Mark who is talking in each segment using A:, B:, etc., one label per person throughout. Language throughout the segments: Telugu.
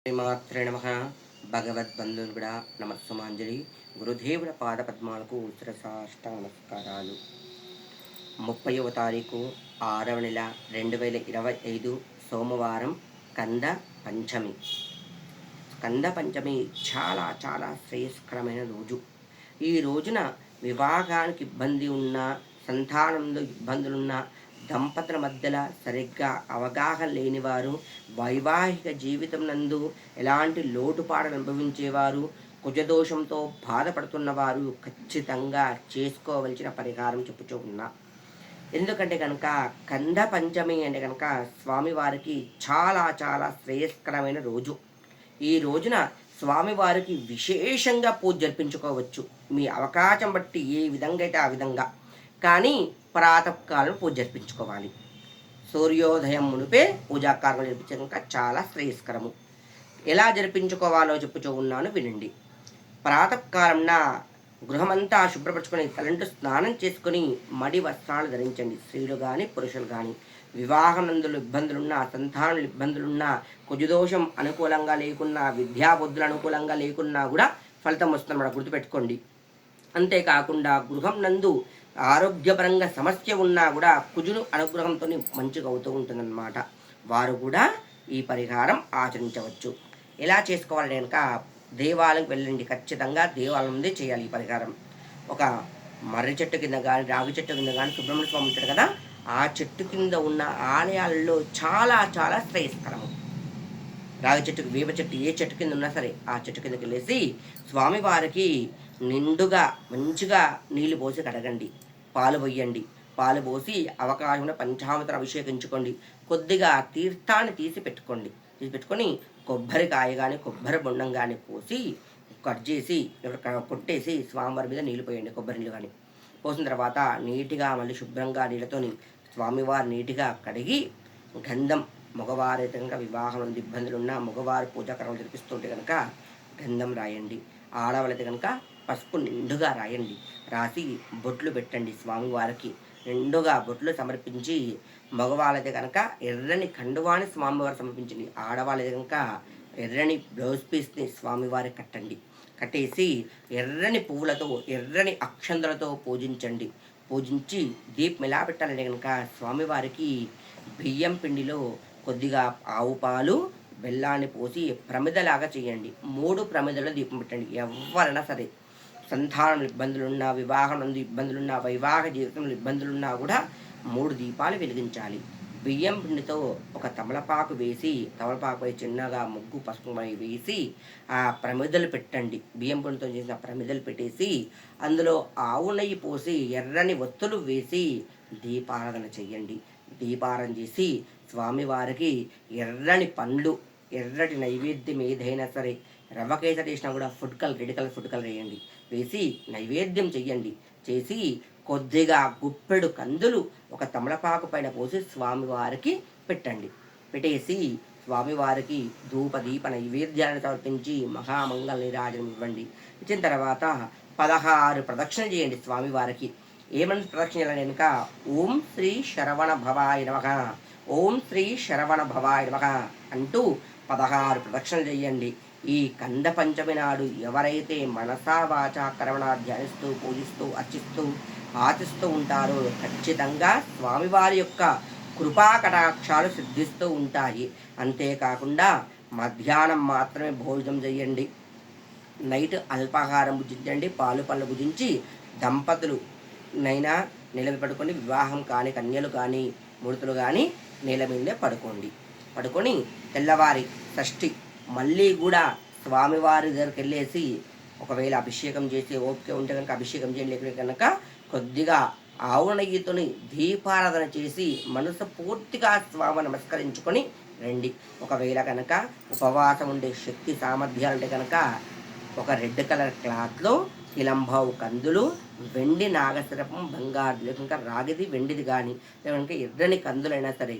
A: శ్రీమాత్రే నమ. భగవద్బంధువుడా నమస్సుమాంజలి. గురుదేవుల పాదపద్మాలకు శిరసాష్ట నమస్కారాలు. 30వ తారీఖు 6వ నెల 2025 సోమవారం, కంద పంచమి. కంద పంచమి చాలా చాలా శ్రేయస్కరమైన రోజు. ఈ రోజున వివాహానికి ఇబ్బంది ఉన్నా, సంతానంలో ఇబ్బందులున్నా, దంపతుల మధ్యలో సరిగ్గా అవగాహన లేనివారు, వైవాహిక జీవితం నందు ఎలాంటి లోటుపాట్లు అనుభవించేవారు, కుజదోషంతో బాధపడుతున్నవారు ఖచ్చితంగా చేసుకోవలసిన పరిహారం చెప్పుచున్నా. ఎందుకంటే కనుక కంద పంచమి అంటే కనుక స్వామివారికి చాలా చాలా శ్రేయస్కరమైన రోజు. ఈ రోజున స్వామివారికి విశేషంగా పూజ జరిపించుకోవచ్చు. మీ అవకాశం బట్టి ఏ విధంగా అయితే ఆ విధంగా, కానీ ప్రాతకాలం పూజ జరిపించుకోవాలి. సూర్యోదయం మునిపే పూజాకారం జరిపించక చాలా శ్రేయస్కరము. ఎలా జరిపించుకోవాలో చెప్పుచూ ఉన్నాను, వినండి. ప్రాతకాలంన గృహమంతా శుభ్రపరచుకొని తలంటు స్నానం చేసుకొని మడి వస్త్రాలు ధరించండి. స్త్రీలు కానీ పురుషులు కానీ. వివాహనందులు ఇబ్బందులున్నా, సంతానాలు ఇబ్బందులున్నా, కుజదోషం అనుకూలంగా లేకున్నా, విద్యాబుద్ధులు అనుకూలంగా లేకున్నా కూడా ఫలితం వస్తుందన్నమాట, గుర్తుపెట్టుకోండి. అంతేకాకుండా గృహం నందు ఆరోగ్యపరంగా సమస్య ఉన్నా కూడా కుజుడు అనుగ్రహంతో మంచిగా అవుతూ ఉంటుందన్నమాట. వారు కూడా ఈ పరిహారం ఆచరించవచ్చు. ఎలా చేసుకోవాలని కనుక దేవాలయంకి వెళ్ళండి. ఖచ్చితంగా దేవాలయం ముందే చేయాలి ఈ పరిహారం. ఒక మర్రి చెట్టు కింద కానీ, రాగి చెట్టు కింద కానీ, సుబ్రహ్మణ్య స్వామి ఉంటాడు కదా, ఆ చెట్టు కింద ఉన్న ఆలయాలలో చాలా చాలా శ్రేయస్కరము. రాగి చెట్టుకు, వేప చెట్టు, ఏ చెట్టు కింద ఉన్నా సరే ఆ చెట్టు కిందకి వెళ్ళేసి స్వామివారికి నిండుగా మంచిగా నీళ్లు పోసి కడగండి. పాలు పోయండి. పాలు పోసి అవకాశంలో పంచామృతం అభిషేకించుకోండి. కొద్దిగా తీర్థాన్ని తీసి పెట్టుకొని కొబ్బరికాయ కానీ కొబ్బరి బొండం కానీ పోసి కట్ చేసి కొట్టేసి స్వామివారి మీద నీళ్ళు పోయండి. కొబ్బరి నీళ్ళు కానీ పోసిన తర్వాత నీటిగా మళ్ళీ శుభ్రంగా నీళ్ళతోని స్వామివారి నీటిగా కడిగి గంధం, మగవారైతే కనుక వివాహం నుండి ఇబ్బందులున్నా, మగవారు పూజాకర్మలు జరిపిస్తుంటే కనుక గంధం రాయండి. ఆడవాళ్ళైతే కనుక పసుపు నిండుగా రాయండి. రాసి బొట్లు పెట్టండి. స్వామివారికి నిండుగా బొట్లు సమర్పించి, మగవాళ్ళైతే కనుక ఎర్రని కండువాని స్వామివారు సమర్పించండి. ఆడవాళ్ళైతే కనుక ఎర్రని బ్లౌజ్ పీస్ని స్వామివారికి కట్టండి. కట్టేసి ఎర్రని పువ్వులతో, ఎర్రని అక్షంతలతో పూజించండి. పూజించి దీపం ఎలా పెట్టాలంటే కనుక స్వామివారికి బియ్యం పిండిలో కొద్దిగా ఆవు పాలు, బెల్లాన్ని పోసి ప్రమిదలాగా చేయండి. 3 ప్రమిదల దీపం పెట్టండి. ఎవరైనా సరే సంతానం ఇబ్బందులున్నా, వివాహం నుండి ఇబ్బందులున్నా, వైవాహిక జీవితంలో ఇబ్బందులున్నా కూడా 3 దీపాలు వెలిగించాలి. బియ్యం పిండితో ఒక తమలపాకు వేసి, తమలపాకుపై చిన్నగా ముగ్గు పసుపు వేసి ఆ ప్రమిదలు పెట్టండి. బియ్యం పిండితో చేసిన ప్రమిదలు పెట్టేసి అందులో ఆవు నెయ్యి పోసి ఎర్రని ఒత్తులు వేసి దీపారాధన చెయ్యండి. దీపారాధన చేసి స్వామివారికి ఎర్రని పండ్లు, ఎర్రటి నైవేద్యం ఏదైనా సరే, రవ్వ కేసరి చేసినా కూడా food colour, red colour food colour వేయండి. వేసి నైవేద్యం చెయ్యండి. చేసి కొద్దిగా గుప్పెడు కందులు ఒక తమలపాకు పైన పోసి స్వామివారికి పెట్టండి. పెట్టేసి స్వామివారికి ధూప దీప నైవేద్యాన్ని సమర్పించి మహామంగళ నీరాజనం ఇవ్వండి. ఇచ్చిన తర్వాత 16 ప్రదక్షిణలు చేయండి స్వామివారికి. ఏమని ప్రదక్షిణ చేయాలని కనుక ఓం శ్రీ శరవణ భవాయ నమః, ఓం శ్రీ శరవణ భవాయ నమః అంటూ 16 ప్రదక్షిణలు చేయండి. ఈ కంద పంచమి నాడు ఎవరైతే మనసా వాచా కర్మణ ధ్యానిస్తూ, పూజిస్తూ, అర్చిస్తూ, ఆచిస్తూ ఉంటారో ఖచ్చితంగా స్వామివారి యొక్క కృపా కటాక్షాలు సిద్ధిస్తూ ఉంటాయి. అంతేకాకుండా మధ్యాహ్నం మాత్రమే భోజనం చేయండి. నైట్ అల్పాహారం భుజించండి. పాలు పళ్ళు భుజించి దంపతులు నైనా నేల మీద పడుకోండి. వివాహం కానీ కన్యలు కానీ మూర్తులు కానీ నేల మీదే పడుకొని తెల్లవారి షష్ఠి మళ్ళీ కూడా స్వామివారి దగ్గరికి వెళ్ళేసి ఒకవేళ అభిషేకం చేసి ఓపిక ఉంటే కనుక అభిషేకం చేయలేకపోతే కనుక కొద్దిగా ఆవు నెయ్యితోని దీపారాధన చేసి మనసు పూర్తిగా స్వామి నమస్కరించుకొని రండి. ఒకవేళ కనుక ఉపవాసం ఉండే శక్తి సామర్థ్యాలంటే కనుక ఒక రెడ్ కలర్ క్లాత్లో కిలంబావు కందులు, వెండి నాగసరపం, బంగారు లేక రాగిది వెండిది కానీ లేక ఎర్రని కందులైనా సరే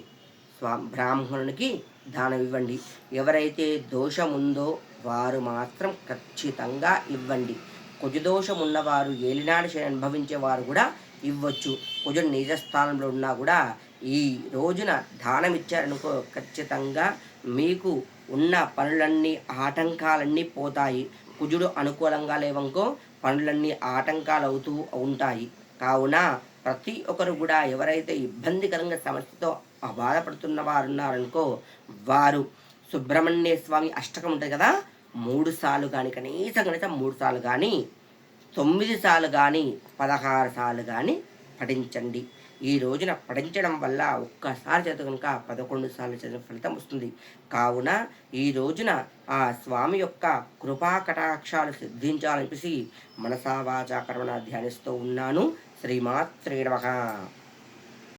A: బ్రాహ్మణునికి దానం ఇవ్వండి. ఎవరైతే దోషం ఉందో వారు మాత్రం ఖచ్చితంగా ఇవ్వండి. కుజదోషం ఉన్నవారు, ఏలినాడు శని అనుభవించే వారు కూడా ఇవ్వచ్చు. కుజుడు నిజ స్థానంలో ఉన్నా కూడా ఈ రోజున దానం ఇచ్చారనుకో ఖచ్చితంగా మీకు ఉన్న పనులన్నీ ఆటంకాలన్నీ పోతాయి. కుజుడు అనుకూలంగా లేవనుకో పనులన్నీ ఆటంకాలు అవుతూ ఉంటాయి. కావున ప్రతి ఒక్కరు కూడా ఎవరైతే ఇబ్బందికరంగా సమస్యతో బాధపడుతున్న వారు ఉన్నారనుకో వారు సుబ్రహ్మణ్య స్వామి అష్టకం ఉంటుంది కదా, 3 సార్లు కానీ, కనీసం 3 సార్లు కానీ, 9 సార్లు కానీ, 16 సార్లు కానీ పఠించండి. ఈ రోజున పఠించడం వల్ల ఒక్కసారి చదువు కనుక 11 సార్లు చదివిన ఫలితం వస్తుంది. కావున ఈ రోజున ఆ స్వామి యొక్క కృపా కటాక్షాలు సిద్ధించాలనిపిసి మనసా వాచా కర్మణ ధ్యానిస్తూ ఉన్నాను. శ్రీమాత్రే నమః.